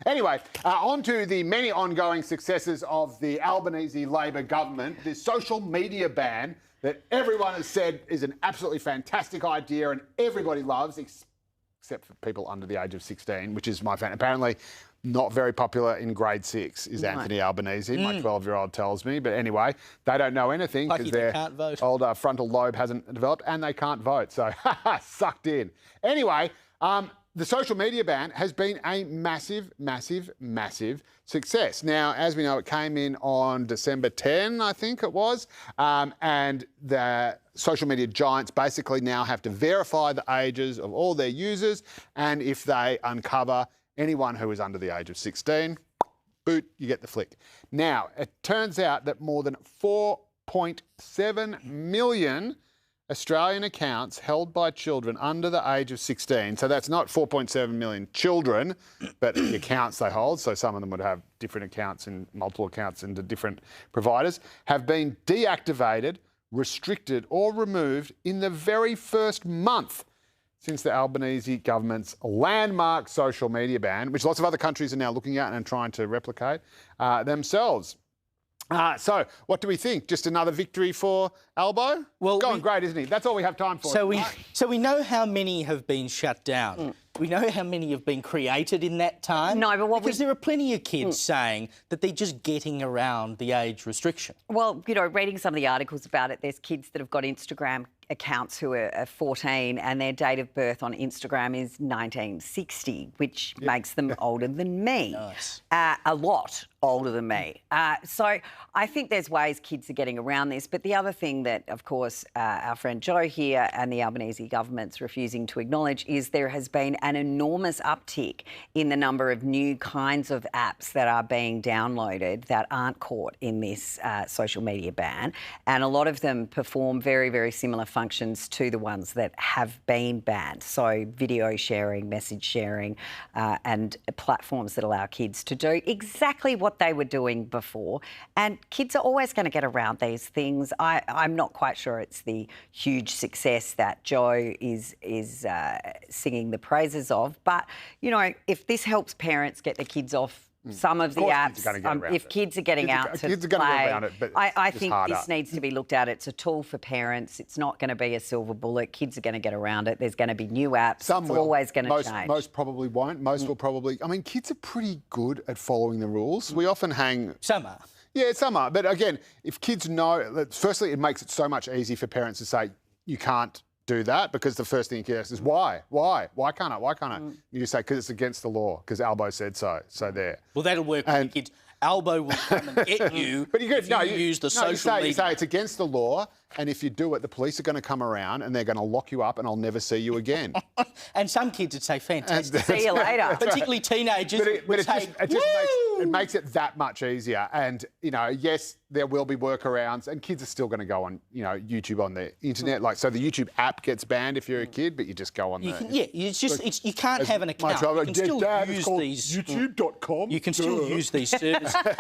Anyway, on to the many ongoing successes of the Albanese Labor government, this social media ban that everyone has said is an absolutely fantastic idea and everybody loves, except for people under the age of 16, which is my fan. Apparently not very popular in grade 6 is Anthony Albanese, my 12-year-old tells me. But anyway, they don't know anything because their old frontal lobe hasn't developed and they can't vote. So, sucked in. Anyway, the social media ban has been a massive, massive, massive success. Now, as we know, it came in on December 10, I think it was, and the social media giants basically now have to verify the ages of all their users, and if they uncover anyone who is under the age of 16, boot, you get the flick. Now, it turns out that more than 4.7 million Australian accounts held by children under the age of 16, so that's not 4.7 million children, but the accounts they hold, so some of them would have different accounts and multiple accounts into different providers, have been deactivated, restricted or removed in the very first month since the Albanese government's landmark social media ban, which lots of other countries are now looking at and trying to replicate themselves. So, what do we think? Just another victory for Albo? Well, going great, isn't he? That's all we have time for. So we know how many have been shut down. We know how many have been created in that time. No, but because there are plenty of kids saying that they're just getting around the age restriction. Well, you know, reading some of the articles about it, there's kids that have got Instagram accounts who are 14 and their date of birth on Instagram is 1960, which makes them older than me. Nice. A lot older than me. So I think there's ways kids are getting around this. But the other thing that, of course, our friend Joe here and the Albanese government's refusing to acknowledge is there has been an enormous uptick in the number of new kinds of apps that are being downloaded that aren't caught in this social media ban. And a lot of them perform very, very similar functions to the ones that have been banned. So video sharing, message sharing, and platforms that allow kids to do exactly what they were doing before. And kids are always going to get around these things. I'm not quite sure it's the huge success that Joe is singing the praises of. But, you know, if this helps parents get their kids off some of the apps, if kids are getting out to play, I think this needs to be looked at. It's a tool for parents. It's not going to be a silver bullet. Kids are going to get around it. There's going to be new apps. Some it's will. Always going to change. Most probably won't. Most will probably... I mean, kids are pretty good at following the rules. We often hang... Some are. Yeah, some are. But again, if kids know... Firstly, it makes it so much easier for parents to say, you can't do that, because the first thing you ask is why? Why can't I? Why can't I? You say because it's against the law, because Albo said so. So there. Well, that'll work for the kids. Albo will come and get you. But you use the social media. You say it's against the law, and if you do it, the police are going to come around and they're going to lock you up, and I'll never see you again. And some kids would say, "Fantastic, see you later." Particularly teenagers. But it makes it that much easier. And you know, yes, there will be workarounds, and kids are still going to go on, you know, YouTube on the internet. Like, so the YouTube app gets banned if you're a kid, but you just go on there. You can't have an account. You can still use these. YouTube.com. You can still use these services.